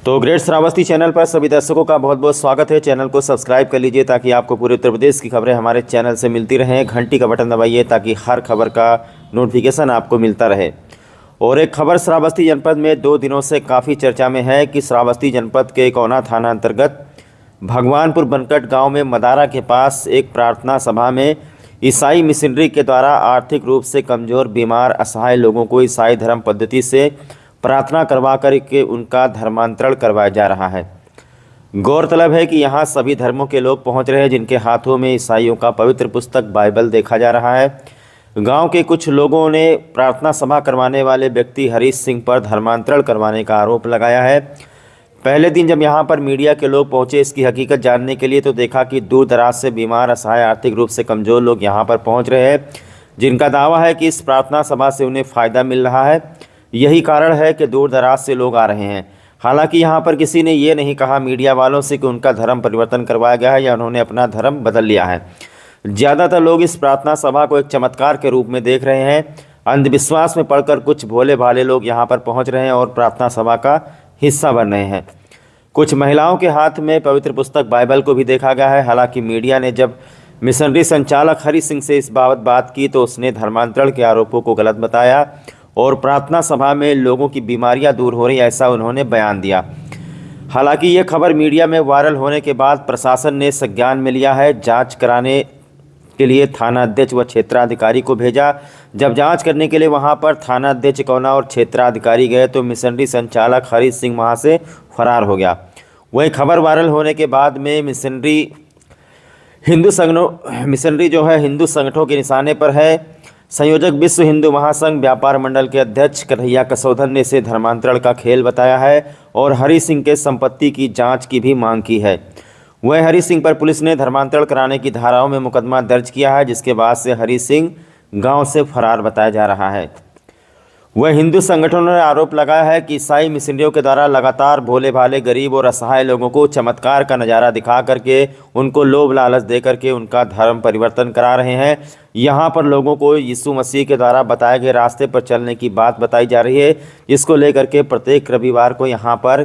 तो great Shravasti channel पर सभी दर्शकों का बहुत बहुत स्वागत है। चैनल को सब्सक्राइब कर लीजिए ताकि आपको पूरे उत्तर प्रदेश की खबरें हमारे चैनल से मिलती रहें। घंटी का बटन दबाइए ताकि हर खबर का नोटिफिकेशन आपको मिलता रहे। और एक खबर श्रावस्ती जनपद में 2 दिनों से काफ़ी चर्चा में है कि श्रावस्ती जनपद के कोना थाना अंतर्गत भगवानपुर बनकट गाँव में मदारा के पास एक प्रार्थना सभा में ईसाई मिशनरी के द्वारा आर्थिक रूप से कमज़ोर, बीमार, असहाय लोगों को ईसाई धर्म पद्धति से प्रार्थना करवा कर के उनका धर्मांतरण करवाया जा रहा है। गौरतलब है कि यहाँ सभी धर्मों के लोग पहुँच रहे हैं जिनके हाथों में ईसाइयों का पवित्र पुस्तक बाइबल देखा जा रहा है। गांव के कुछ लोगों ने प्रार्थना सभा करवाने वाले व्यक्ति हरीश सिंह पर धर्मांतरण करवाने का आरोप लगाया है। पहले दिन जब यहाँ पर मीडिया के लोग पहुँचे इसकी हकीकत जानने के लिए तो देखा कि दूर दराज से बीमार, असहाय, आर्थिक रूप से कमज़ोर लोग यहाँ पर पहुँच रहे हैं जिनका दावा है कि इस प्रार्थना सभा से उन्हें फ़ायदा मिल रहा है। यही कारण है कि दूर दराज से लोग आ रहे हैं। हालांकि यहाँ पर किसी ने ये नहीं कहा मीडिया वालों से कि उनका धर्म परिवर्तन करवाया गया है या उन्होंने अपना धर्म बदल लिया है। ज़्यादातर लोग इस प्रार्थना सभा को एक चमत्कार के रूप में देख रहे हैं। अंधविश्वास में पड़कर कुछ भोले भाले लोग यहाँ पर पहुँच रहे हैं और प्रार्थना सभा का हिस्सा बन रहे हैं। कुछ महिलाओं के हाथ में पवित्र पुस्तक बाइबल को भी देखा गया है। हालांकि मीडिया ने जब मिशनरी संचालक हरी सिंह से इस बाबत बात की तो उसने धर्मांतरण के आरोपों को गलत बताया और प्रार्थना सभा में लोगों की बीमारियां दूर हो रही ऐसा उन्होंने बयान दिया। हालांकि ये खबर मीडिया में वायरल होने के बाद प्रशासन ने संज्ञान में लिया है। जांच कराने के लिए थाना अध्यक्ष व क्षेत्राधिकारी को भेजा। जब जांच करने के लिए वहां पर थाना अध्यक्ष कोना और क्षेत्राधिकारी गए तो मिशनरी संचालक हरीश सिंह वहां से फरार हो गया। वही खबर वायरल होने के बाद में मिशनरी हिंदू संगठनों के निशाने पर है। संयोजक विश्व हिंदू महासंघ व्यापार मंडल के अध्यक्ष कन्हैया कसौधन ने इसे धर्मांतरण का खेल बताया है और हरी सिंह के संपत्ति की जांच की भी मांग की है। वह हरी सिंह पर पुलिस ने धर्मांतरण कराने की धाराओं में मुकदमा दर्ज किया है जिसके बाद से हरी सिंह गांव से फरार बताया जा रहा है। वह हिंदू संगठनों ने आरोप लगाया है कि ईसाई मिशनरियों के द्वारा लगातार भोले भाले, गरीब और असहाय लोगों को चमत्कार का नज़ारा दिखा करके उनको लोभ लालच दे करके उनका धर्म परिवर्तन करा रहे हैं। यहाँ पर लोगों को यीशु मसीह के द्वारा बताए गए रास्ते पर चलने की बात बताई जा रही है, जिसको लेकर के प्रत्येक रविवार को यहाँ पर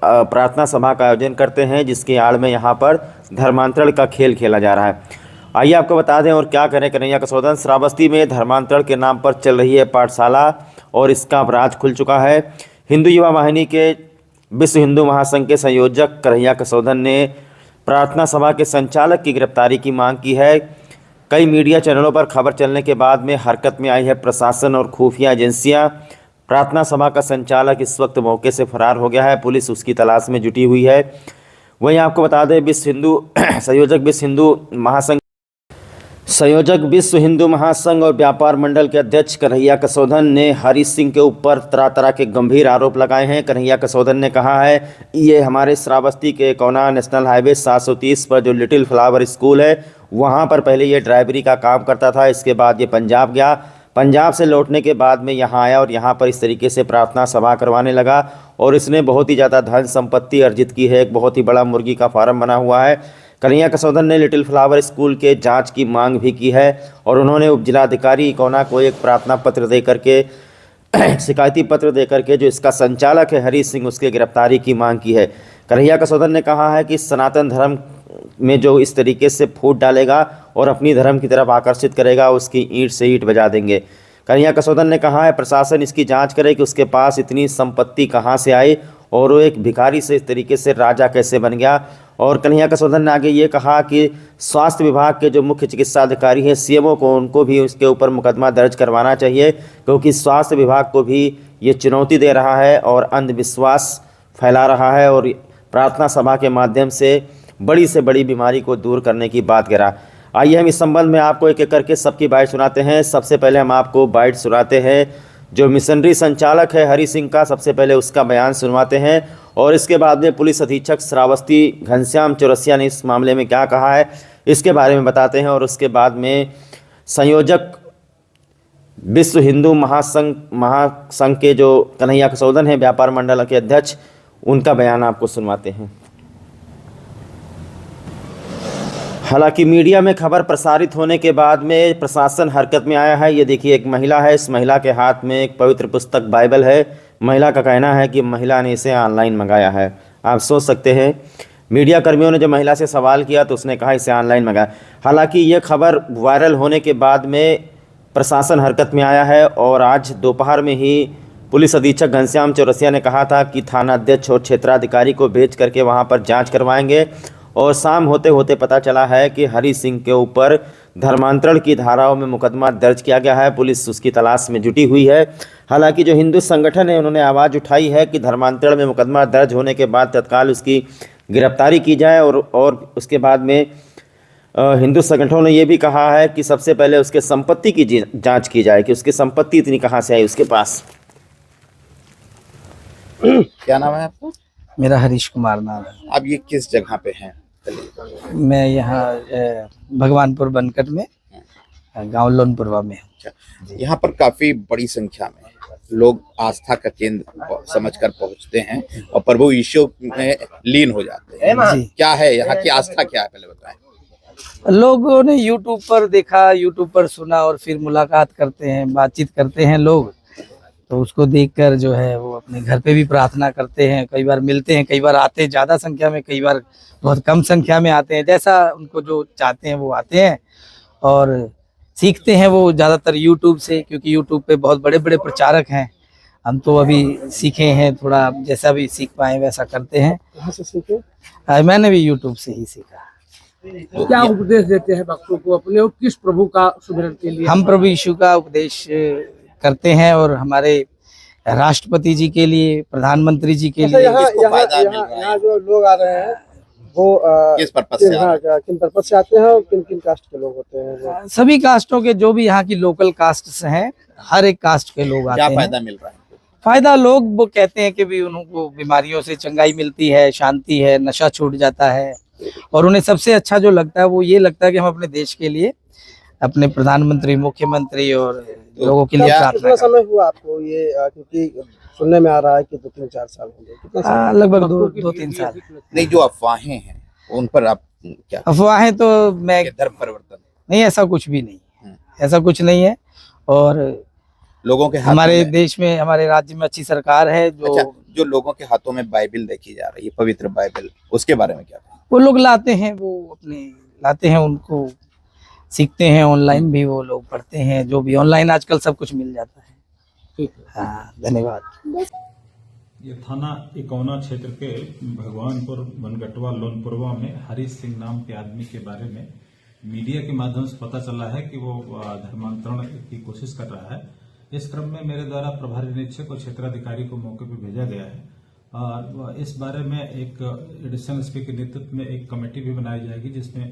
प्रार्थना सभा का आयोजन करते हैं जिसकी आड़ में यहाँ पर धर्मांतरण का खेल खेला जा रहा है। आइए आपको बता दें और क्या करें कन्हैया कसौधन। श्रावस्ती में धर्मांतरण के नाम पर चल रही है पाठशाला और इसका राज खुल चुका है। हिंदू युवा वाहिनी के विश्व हिंदू महासंघ के संयोजक कन्हैया कसौधन ने प्रार्थना सभा के संचालक की गिरफ्तारी की मांग की है। कई मीडिया चैनलों पर खबर चलने के बाद में हरकत में आई है प्रशासन और खुफिया एजेंसियां। प्रार्थना सभा का संचालक इस वक्त मौके से फरार हो गया है। पुलिस उसकी तलाश में जुटी हुई है। वहीं आपको बता दें संयोजक विश्व हिंदू महासंघ और व्यापार मंडल के अध्यक्ष कन्हैया कसौधन ने हरीश सिंह के ऊपर तरह तरह के गंभीर आरोप लगाए हैं। कन्हैया कसौधन ने कहा है ये हमारे श्रावस्ती के कोना नेशनल हाईवे 730 पर जो लिटिल फ्लावर स्कूल है वहां पर पहले ये ड्राइवरी का काम करता था। इसके बाद ये पंजाब गया, पंजाब से लौटने के बाद में यहाँ आया और यहाँ पर इस तरीके से प्रार्थना सभा करवाने लगा और इसने बहुत ही ज़्यादा धन संपत्ति अर्जित की है। एक बहुत ही बड़ा मुर्गी का फार्म बना हुआ है। कन्हैया कसौधन ने लिटिल फ्लावर स्कूल के जांच की मांग भी की है और उन्होंने उपजिलाधिकारी कोना को एक प्रार्थना पत्र दे करके शिकायती पत्र दे करके जो इसका संचालक है हरीश सिंह उसके गिरफ्तारी की मांग की है। कन्हैया कसौधन ने कहा है कि सनातन धर्म में जो इस तरीके से फूट डालेगा और अपनी धर्म की तरफ आकर्षित करेगा उसकी ईंट से ईंट बजा देंगे। कन्हैया कसौधन ने कहा है प्रशासन इसकी जांच करे कि उसके पास इतनी संपत्ति कहां से आई और वो एक भिखारी से इस तरीके से राजा कैसे बन गया। और कन्हैया कसौधन ने आगे ये कहा कि स्वास्थ्य विभाग के जो मुख्य चिकित्सा अधिकारी हैं सीएमओ को उनको भी उसके ऊपर मुकदमा दर्ज करवाना चाहिए क्योंकि स्वास्थ्य विभाग को भी ये चुनौती दे रहा है और अंधविश्वास फैला रहा है और प्रार्थना सभा के माध्यम से बड़ी से बड़ी बीमारी को दूर करने की बात कह रहा। आइए हम इस संबंध में आपको एक एक करके सबकी बाइट सुनाते हैं। सबसे पहले हम आपको बाइट सुनाते हैं जो मिशनरी संचालक है हरी सिंह का, सबसे पहले उसका बयान सुनवाते हैं और इसके बाद में पुलिस अधीक्षक श्रावस्ती घनश्याम चौरसिया ने इस मामले में क्या कहा है इसके बारे में बताते हैं और उसके बाद में संयोजक विश्व हिंदू महासंघ के जो कन्हैया कसौधन है व्यापार मंडल के अध्यक्ष उनका बयान आपको सुनवाते हैं। हालांकि मीडिया में खबर प्रसारित होने के बाद में प्रशासन हरकत में आया है। ये देखिए एक महिला है, इस महिला के हाथ में एक पवित्र पुस्तक बाइबल है महिला का कहना है कि महिला ने इसे ऑनलाइन मंगाया है। आप सोच सकते हैं, मीडिया कर्मियों ने जब महिला से सवाल किया तो उसने कहा इसे ऑनलाइन मंगाया। हालांकि ये खबर वायरल होने के बाद में प्रशासन हरकत में आया है और आज दोपहर में ही पुलिस अधीक्षक घनश्याम चौरसिया ने कहा था कि थाना अध्यक्ष और क्षेत्राधिकारी को भेज करके वहां पर जांच करवाएंगे। और शाम होते होते पता चला है कि हरी सिंह के ऊपर धर्मांतरण की धाराओं में मुकदमा दर्ज किया गया है। पुलिस उसकी तलाश में जुटी हुई है। हालांकि जो हिंदू संगठन है उन्होंने आवाज़ उठाई है कि धर्मांतरण में मुकदमा दर्ज होने के बाद तत्काल उसकी गिरफ्तारी की जाए और उसके बाद में हिंदू संगठनों ने यह भी कहा है कि सबसे पहले उसके संपत्ति की जांच की जाए कि उसकी संपत्ति इतनी कहाँ से आई उसके पास। क्या नाम है आपका? मेरा हरीश कुमार नाम है। अब ये किस जगह पे हैं? मैं यहाँ भगवानपुर बनकट में गांव लोनपुरवा में हूँ। यहाँ पर काफी बड़ी संख्या में लोग आस्था का केंद्र समझकर पहुँचते हैं और प्रभु यीशु में लीन हो जाते हैं। जी। क्या है यहाँ की आस्था, क्या है पहले बताएं। लोगों ने यूट्यूब पर देखा, यूट्यूब पर सुना और फिर मुलाकात करते हैं, बातचीत करते हैं लोग, तो उसको देखकर जो है वो अपने घर पे भी प्रार्थना करते हैं। कई बार मिलते हैं, कई बार आते हैं ज़्यादा संख्या में, कई बार बहुत कम संख्या में आते हैं। जैसा उनको जो चाहते हैं वो आते हैं और सीखते हैं वो ज़्यादातर यूट्यूब से, क्योंकि यूट्यूब पे बहुत बड़े बड़े प्रचारक हैं। हम तो अभी सीखे हैं, थोड़ा जैसा भी सीख पाए वैसा करते हैं। कहाँ से सीखे? मैंने भी यूट्यूब से ही सीखा। क्या उपदेश देते हैं भक्तों को अपने, और किस प्रभु का सुमिरन के लिए? हम प्रभु यीशु का उपदेश करते हैं और हमारे राष्ट्रपति जी के लिए, प्रधानमंत्री जी के लिए। यहाँ जो लोग आ रहे हैं वो किस पर्पस से आ रहे हैं? किन पर्पस से आते हैं और किन किन कास्ट के लोग होते हैं वो? सभी कास्टों के, जो भी यहाँ की लोकल कास्ट हैं, हर एक कास्ट के लोग आते क्या हैं। फायदा मिल रहा है? फायदा, लोग वो कहते हैं कि भी उनको बीमारियों से चंगाई मिलती है, शांति है, नशा छूट जाता है। और उन्हें सबसे अच्छा जो लगता है वो ये लगता है कि हम अपने देश के लिए, अपने प्रधानमंत्री, मुख्यमंत्री और लोगों के लिए प्रार्थना कितना समय हुआ आपको ये, क्योंकि सुनने में आ रहा है कि 2-3-4 साल हो गए? कितना समय? लगभग 2-3 साल। नहीं, जो अफवाहें हैं उन पर आप क्या? अफवाहें तो मैं धर्म परिवर्तन नहीं, ऐसा कुछ भी नहीं, ऐसा कुछ नहीं है। और लोगों के हाथ हमारे में, देश में, हमारे राज्य में अच्छी सरकार है। जो लोगों के हाथों में बाइबिल देखी जा रही है, पवित्र बाइबिल, उसके बारे में क्या? वो लोग लाते हैं, वो अपने लाते हैं, उनको सीखते हैं। ऑनलाइन भी वो लोग पढ़ते हैं, जो भी ऑनलाइन आजकल सब कुछ मिल जाता है। ठीक है। हाँ, धन्यवाद। ये थाना इकौना क्षेत्र के भगवानपुर बनगटवा लोनपुरवा में हरीश सिंह नाम के आदमी के बारे में मीडिया के माध्यम से पता चला है कि वो धर्मांतरण की कोशिश कर रहा है। इस क्रम में मेरे द्वारा प्रभारी निरीक्षक और क्षेत्राधिकारी को मौके पर भेजा गया है और इस बारे में एक एडिशनल एसपी के नेतृत्व में एक कमेटी भी बनाई जाएगी, जिसमें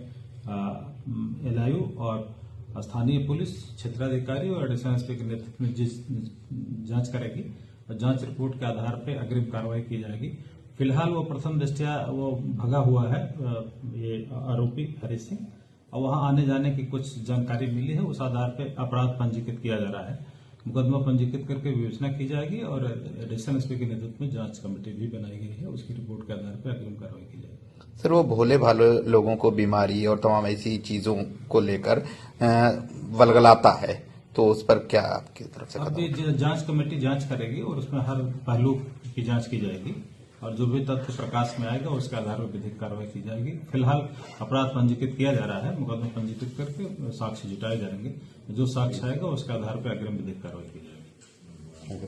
एलआईयू और स्थानीय पुलिस, क्षेत्राधिकारी और एडिशनल एसपी के नेतृत्व में जांच करेगी और जांच रिपोर्ट के आधार पर अग्रिम कार्रवाई की जाएगी। फिलहाल वो प्रथम दृष्टया वो भगा हुआ है, ये आरोपी हरीश सिंह, और वहां आने जाने की कुछ जानकारी मिली है। उस आधार पर अपराध पंजीकृत किया जा रहा है। मुकदमा पंजीकृत करके विवेचना की जाएगी और एडिशनल एसपी के नेतृत्व में जांच कमेटी भी बनाई गई है। उसकी रिपोर्ट के आधार पर अग्रिम कार्रवाई की जाएगी। सर, वो भोले भाले लोगों को बीमारी और तमाम ऐसी चीजों को लेकर वलगलाता है, तो उस पर क्या आपकी तरफ से अभी जांच कमेटी जांच करेगी और उसमें हर पहलू की जांच की जाएगी और जो भी तथ्य प्रकाश में आएगा उसके आधार पर विधिक कार्रवाई की जाएगी। फिलहाल अपराध पंजीकृत किया जा रहा है, मुकदमा पंजीकृत करके साक्ष्य जुटाए जाएंगे। जो साक्ष्य आएगा उसके आधार पर अग्रिम विधिक कार्रवाई की जाएगी।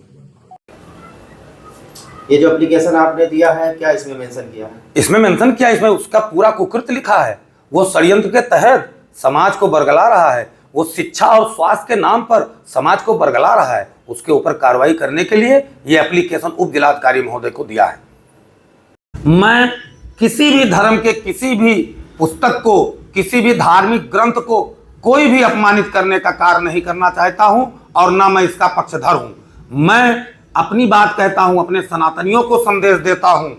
ये जो एप्लीकेशन आपने दिया है, क्या इसमें मेंशन किया है? इसमें मेंशन किया, इसमें उसका पूरा कुकृत्य लिखा है। वो षड्यंत्र के तहत समाज को बरगला रहा है, वो शिक्षा और स्वास्थ्य के नाम पर समाज को बरगला रहा है। उसके ऊपर कार्रवाई करने के लिए ये एप्लीकेशन उप जिलाधिकारी महोदय को दिया है। मैं किसी भी धर्म के किसी भी पुस्तक को, किसी भी धार्मिक ग्रंथ को कोई भी अपमानित करने का कार्य नहीं करना चाहता हूं और ना मैं इसका पक्षधर हूं। मैं अपनी बात कहता हूं, अपने सनातनियों को संदेश देता हूं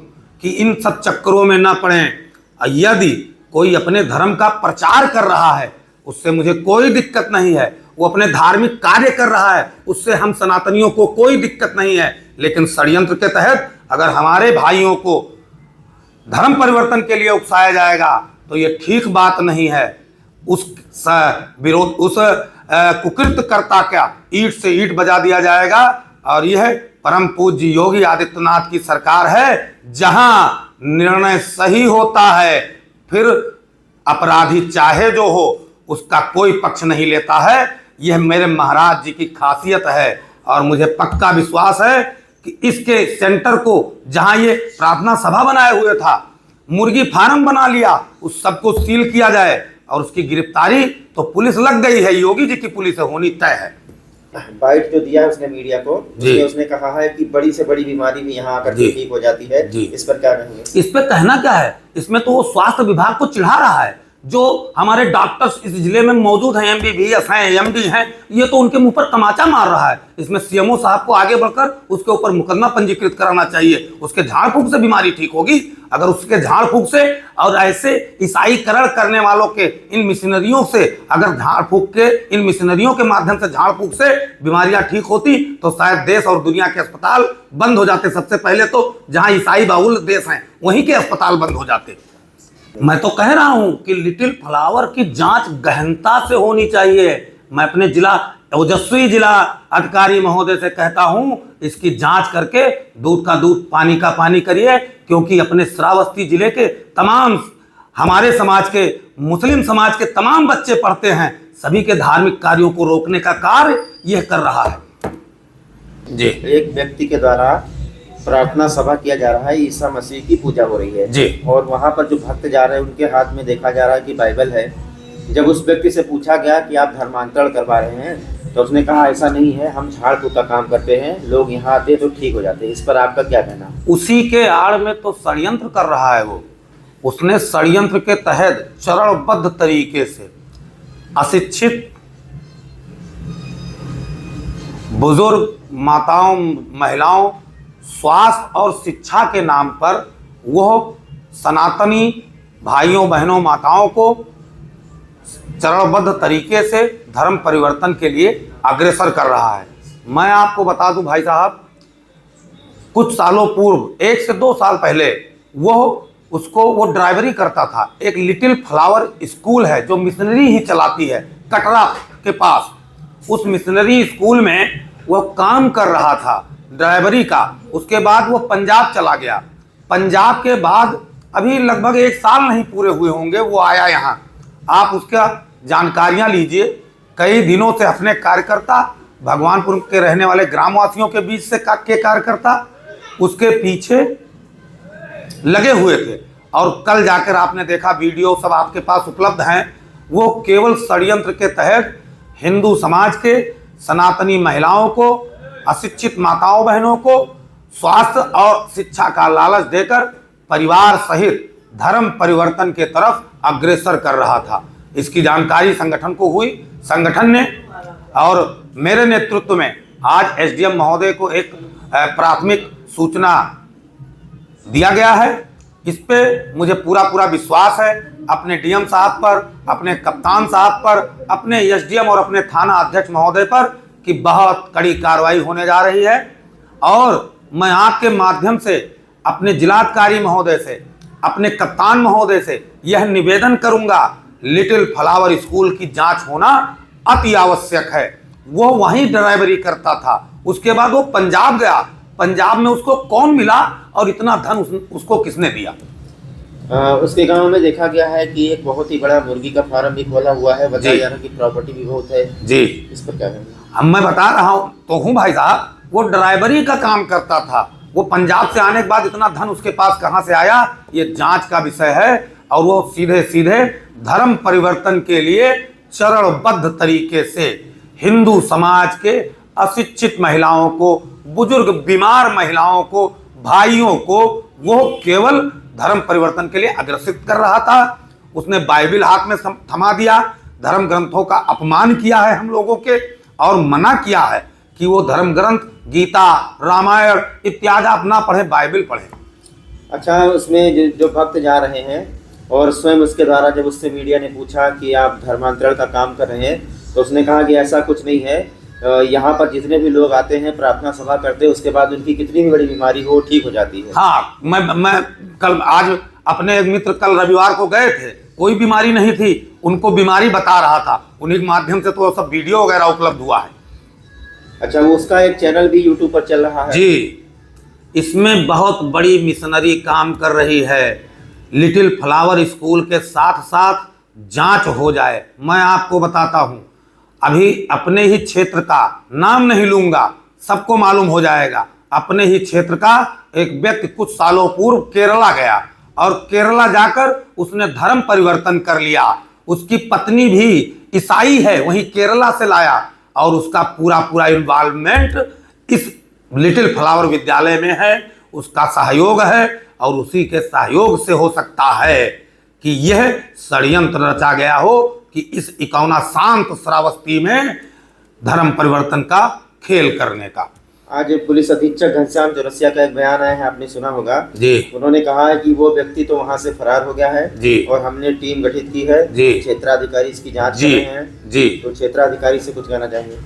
कि इन सब चक्करों में ना पड़ें। यदि कोई अपने धर्म का प्रचार कर रहा है उससे मुझे कोई दिक्कत नहीं है, वो अपने धार्मिक कार्य कर रहा है उससे हम सनातनियों को कोई दिक्कत नहीं है। लेकिन षड्यंत्र के तहत अगर हमारे भाइयों को धर्म परिवर्तन के लिए उकसाया जाएगा तो ये ठीक बात नहीं है। उस कुकृत्य कर्ता का ईंट से ईंट बजा दिया जाएगा और यह परम पूज्य योगी आदित्यनाथ की सरकार है, जहां निर्णय सही होता है, फिर अपराधी चाहे जो हो उसका कोई पक्ष नहीं लेता है। यह मेरे महाराज जी की खासियत है और मुझे पक्का विश्वास है कि इसके सेंटर को, जहां ये प्रार्थना सभा बनाए हुए था, मुर्गी फार्म बना लिया, उस सबको सील किया जाए और उसकी गिरफ्तारी तो पुलिस लग गई है, योगी जी की पुलिस होनी तय है। बाइट जो दिया है उसने मीडिया को, जी। उसमें उसने कहा है कि बड़ी से बड़ी बीमारी भी यहाँ आकर के ठीक हो जाती है। जी। इस पर क्या कहेंगे? इस पे कहना क्या है? इसमें तो वो स्वास्थ्य विभाग को चिढ़ा रहा है। जो हमारे डॉक्टर्स इस जिले में मौजूद हैं, MBBS हैं, MD हैं, ये तो उनके मुंह पर तमाचा मार रहा है। इसमें CMO साहब को आगे बढ़कर उसके ऊपर मुकदमा पंजीकृत कराना चाहिए। उसके झाड़ फूंक से बीमारी ठीक होगी। अगर उसके झाड़ फूंक से और ऐसे ईसाईकरण करने वालों के इन मिशनरियों से, अगर झाड़ फूंक के इन मिशनरियों के माध्यम से झाड़ फूंक से बीमारियां ठीक होती तो शायद देश और दुनिया के अस्पताल बंद हो जाते। सबसे पहले तो जहां ईसाई बहुल देश हैं वहीं के अस्पताल बंद हो जाते। मैं तो कह रहा हूं कि लिटिल फ्लावर की जांच गहनता से होनी चाहिए। मैं अपने जिला ओजस्वी जिला अधिकारी महोदय से कहता हूं, इसकी जांच करके दूध का दूध पानी का पानी करिए, क्योंकि अपने श्रावस्ती जिले के तमाम हमारे समाज के, मुस्लिम समाज के तमाम बच्चे पढ़ते हैं। सभी के धार्मिक कार्यों को रोकने का कार्य यह कर रहा है। जी। एक व्यक्ति के द्वारा प्रार्थना सभा किया जा रहा है, ईसा मसीह की पूजा हो रही है जी। और वहां पर जो भक्त जा रहे हैं उनके हाथ में देखा जा रहा है कि बाइबल है। जब उस व्यक्ति से पूछा गया कि आप धर्मांतरण करवा रहे हैं, तो उसने कहा ऐसा नहीं है, हम झाड़ फूक का काम करते हैं, लोग यहाँ आते तो ठीक हो जाते हैं। इस पर आपका क्या कहना? उसी के आड़ में तो षड्यंत्र कर रहा है वो। उसने षड्यंत्र के तहत चरणबद्ध तरीके से अशिक्षित बुजुर्ग माताओं, महिलाओं, स्वास्थ्य और शिक्षा के नाम पर वह सनातनी भाइयों बहनों माताओं को चरणबद्ध तरीके से धर्म परिवर्तन के लिए अग्रसर कर रहा है। मैं आपको बता दूं भाई साहब, कुछ सालों पूर्व, 1 से 2 साल पहले, वो ड्राइवरी करता था। एक लिटिल फ्लावर स्कूल है जो मिशनरी ही चलाती है कटरा के पास। उस मिशनरी स्कूल में वह काम कर रहा था ड्राइवरी का। उसके बाद वो पंजाब चला गया। पंजाब के बाद अभी लगभग 1 साल नहीं पूरे हुए होंगे वो आया यहाँ। आप उसका जानकारियाँ लीजिए। कई दिनों से अपने कार्यकर्ता, भगवानपुर के रहने वाले ग्रामवासियों के बीच से के कार्यकर्ता उसके पीछे लगे हुए थे। और कल जाकर आपने देखा, वीडियो सब आपके पास उपलब्ध हैं। वो केवल षड्यंत्र के तहत हिंदू समाज के सनातनी महिलाओं को, अशिक्षित माताओं बहनों को स्वास्थ्य और शिक्षा का लालच देकर परिवार सहित धर्म परिवर्तन के तरफ अग्रसर कर रहा था। इसकी जानकारी संगठन को हुई। संगठन ने और मेरे नेतृत्व में आज SDM महोदय को एक प्राथमिक सूचना दिया गया है। इस पे मुझे पूरा विश्वास है अपने DM साहब पर, अपने कप्तान साहब पर, अपने SDM और अपने थाना अध्यक्ष महोदय पर कि बहुत कड़ी कार्रवाई होने जा रही है। और मैं आपके माध्यम से अपने जिलाधिकारी महोदय से, अपने कप्तान महोदय से यह निवेदन करूंगा, लिटिल फ्लावर स्कूल की जांच होना अति आवश्यक है। वो वहीं ड्राइवरी करता था, उसके बाद वो पंजाब गया। पंजाब में उसको कौन मिला और इतना धन उसको किसने दिया? उसके गांव में देखा गया है कि एक बहुत ही बड़ा मुर्गी का फार्म भी खोला हुआ है। बताया जा रहा है कि प्रॉपर्टी भी बहुत है। जी, इस पर क्या कहेंगे? मैं बता रहा हूँ तो हूँ भाई साहब, वो ड्राइवरी का काम करता था। वो पंजाब से आने के बाद इतना धन उसके पास कहाँ से आया, ये जांच का विषय है। और वो सीधे सीधे धर्म परिवर्तन के लिए चरणबद्ध तरीके से हिंदू समाज के अशिक्षित महिलाओं को, बुजुर्ग बीमार महिलाओं को, भाइयों को वो केवल धर्म परिवर्तन के लिए अग्रसित कर रहा था। उसने बाइबिल हाथ में थमा दिया, धर्म ग्रंथों का अपमान किया है हम लोगों के, और मना किया है कि वो धर्म ग्रंथ गीता, रामायण इत्यादि आप ना पढ़े, बाइबिल पढ़े। अच्छा, उसमें जो भक्त जा रहे हैं और स्वयं उसके द्वारा जब उससे मीडिया ने पूछा कि आप धर्मांतरण का काम कर रहे हैं, तो उसने कहा कि ऐसा कुछ नहीं है। यहाँ पर जितने भी लोग आते हैं, प्रार्थना सभा करते हैं, उसके बाद उनकी कितनी भी बड़ी बीमारी हो ठीक हो जाती है। हाँ, मैं कल, आज अपने एक मित्र कल रविवार को गए थे, कोई बीमारी नहीं थी, उनको बीमारी बता रहा था। उन्हीं के माध्यम से तो सब वीडियो वगैरह उपलब्ध हुआ है। अच्छा, वो उसका एक चैनल भी यूट्यूब पर चल रहा है। जी, इसमें बहुत बड़ी मिशनरी काम कर रही है। लिटिल फ्लावर स्कूल के साथ साथ जांच हो जाए। मैं आपको बताता हूं, अभी अपने ही क्षेत्र का नाम नहीं लूंगा, सबको मालूम हो जाएगा। अपने ही क्षेत्र का एक व्यक्ति कुछ सालों पूर्व केरला गया और केरला जाकर उसने धर्म परिवर्तन कर लिया। उसकी पत्नी भी ईसाई है, वहीं केरला से लाया और उसका पूरा पूरा इन्वॉल्वमेंट इस लिटिल फ्लावर विद्यालय में है। उसका सहयोग है और उसी के सहयोग से हो सकता है कि यह षड्यंत्र रचा गया हो कि इस इकौना शांत श्रावस्ती में धर्म परिवर्तन का खेल करने का। आज पुलिस अधीक्षक घनश्याम चौरसिया का एक बयान आया है, आपने सुना होगा जी। उन्होंने कहा है कि वो व्यक्ति तो वहां से फरार हो गया है जी। और हमने टीम गठित की है जी। क्षेत्राधिकारी इसकी जांच कर जी। रहे हैं जी। तो क्षेत्राधिकारी से कुछ कहना चाहेंगे?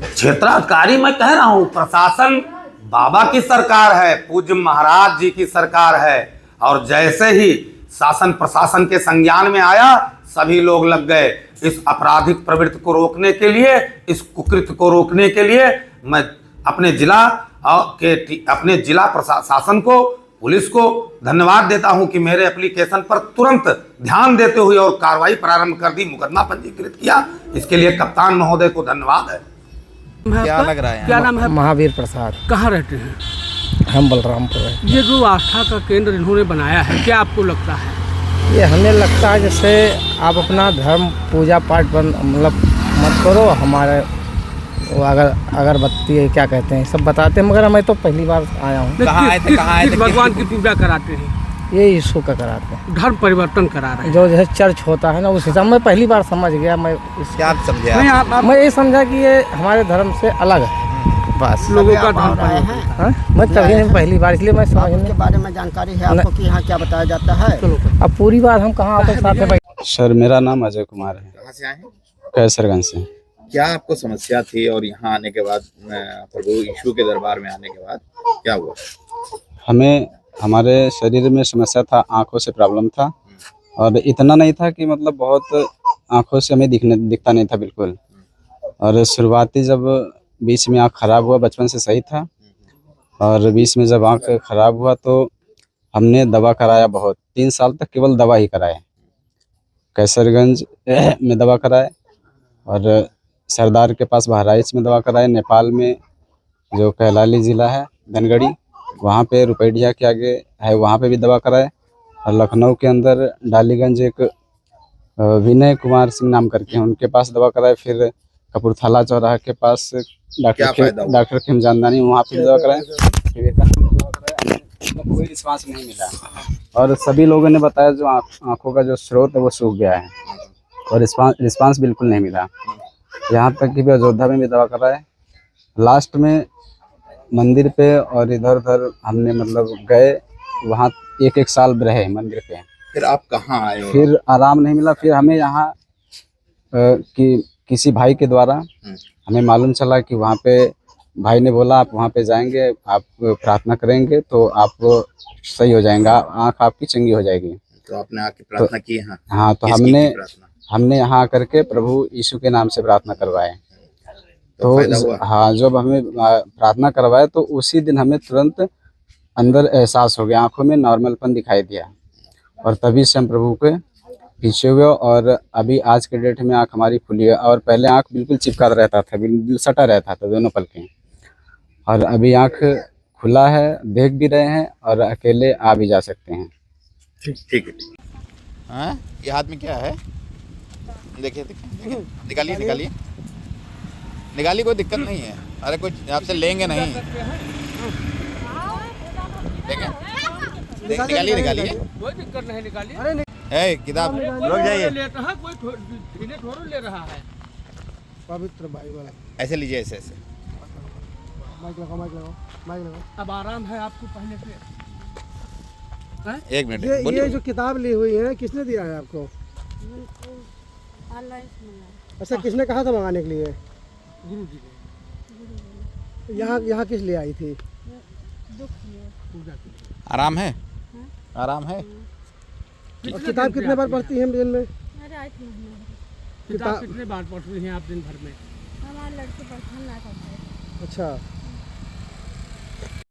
क्षेत्राधिकारी, मैं कह रहा हूं, प्रशासन बाबा की सरकार है, पूज्य महाराज जी की सरकार है और जैसे ही शासन प्रशासन के संज्ञान में आया सभी लोग लग गए इस आपराधिक प्रवृत्ति को रोकने के लिए, इस कुकृत्य को रोकने के लिए। मैं अपने जिला प्रशासन को, पुलिस को धन्यवाद देता हूं कि मेरे एप्लीकेशन पर तुरंत ध्यान देते हुए और कार्रवाई प्रारंभ कर दी, मुकदमा पंजीकृत किया। इसके लिए कप्तान महोदय को धन्यवाद है। क्या लग रहा है? क्या नाम है? महावीर प्रसाद। कहाँ रहते हैं? हम बलरामपुर है। ये जो आस्था का केंद्र इन्होंने बनाया है, क्या आपको लगता है? ये हमें लगता है जैसे आप अपना धर्म पूजा पाठ मतलब मत करो, हमारे वो अगरबत्ती है, क्या कहते हैं, सब बताते हैं, मगर मैं तो पहली बार आया हूँ। कहाँ आए थे? कहाँ आए थे? भगवान की पूजा कराते हैं, ये यीशु का कराते हैं, धर्म परिवर्तन करा रहे हैं। जो जैसे चर्च होता है ना, उस हिसाब में पहली बार समझ गया मैं। क्या आप समझे? नहीं, आप मैं ये समझा कि ये हमारे धर्म से अलग है, बस। लोगों का धर्म परिवर्तन। हाँ? मैं कभी नहीं, पहली बार, इसलिए मैं समझ के बारे में जानकारी है आपको कि यहाँ क्या बताया जाता है? अब पूरी बात हम कहाँ आते साथ में। सर, मेरा नाम अजय कुमार है, कहाँ से आए हैं? कैसरगंज से। क्या आपको समस्या थी और यहाँ आने के बाद, प्रभु यीशु के दरबार में आने के बाद क्या हुआ? हमें हमारे शरीर में समस्या था, आंखों से प्रॉब्लम था और इतना नहीं था कि मतलब बहुत आंखों से हमें दिखता नहीं था बिल्कुल। और शुरुआती जब बीच में आँख खराब हुआ, बचपन से सही था और बीच में जब आँख खराब हुआ तो हमने दवा कराया बहुत, 3 साल तक केवल दवा ही कराए। कैसरगंज में दवा कराए और सरदार के पास बहराइच में दवा कराए, नेपाल में जो कैलाली ज़िला है धनगढ़ी, वहाँ पे रुपैडिया के आगे है, वहाँ पे भी दवा कराए। और लखनऊ के अंदर डालीगंज एक विनय कुमार सिंह नाम करके हैं, उनके पास दवा कराए। फिर कपूरथला चौराहा के पास डॉक्टर खेमजानदानी, वहाँ पे दवा कराए। कोई रिस्पांस नहीं मिला और सभी लोगों ने बताया जो आँखों का जो स्रोत है वो सूख गया है और रिस्पांस बिल्कुल नहीं मिला। यहाँ तक कि भी अयोध्या में भी दवा कराए। लास्ट में मंदिर पे और इधर उधर हमने मतलब गए, वहाँ 1 साल रहे मंदिर पे। फिर आप कहाँ आए? फिर आराम नहीं मिला। फिर हमें यहाँ किसी भाई के द्वारा हमें मालूम चला कि वहाँ पे भाई ने बोला आप वहाँ पे जाएंगे, आप प्रार्थना करेंगे तो आप सही हो जाएगा, आँख आपकी चंगी हो जाएगी। तो आपने आके प्रार्थना की यहाँ? हाँ, तो हमने यहाँ आकर के प्रभु यीशु के नाम से प्रार्थना करवाए। तो हाँ, जब हमें प्रार्थना करवाए तो उसी दिन हमें तुरंत अंदर एहसास हो गया, आंखों में नॉर्मलपन दिखाई दिया और तभी से हम प्रभु के पीछे हुए। और अभी आज के डेट में आंख हमारी खुली है और पहले आंख बिल्कुल चिपका रहता था, बिल्कुल सटा रहता था दोनों पलकें, और अभी आंख खुला है, देख भी रहे हैं और अकेले आ भी जा सकते हैं। ठीक है। हाँ, ये हाथ में क्या है? देखिए, निकालिए, कोई दिक्कत नहीं है। अरे कुछ आपसे लेंगे नहीं, निकालिए। कोई दिक्कत नहीं, निकालिए। किताब रुक जाइए। लेता है कोई, धीरे थोड़ा ले रहा है। पवित्र बाइबल। ऐसे लीजिए, ऐसे माइक लगाओ। अब आराम है आपको पहले से? 1 मिनट। ये जो किताब ली हुई है किसने दिया है आपको? अच्छा, किसने कहा था मंगाने के लिए? गुरु जी। यहाँ किस लिए आई थी? आराम है? आराम है। और किताब कितने बार पढ़ती हैं दिन में? किताब कितने बार पढ़ती हैं आप दिन भर में? हमारे लड़के पढ़ना करते हैं। अच्छा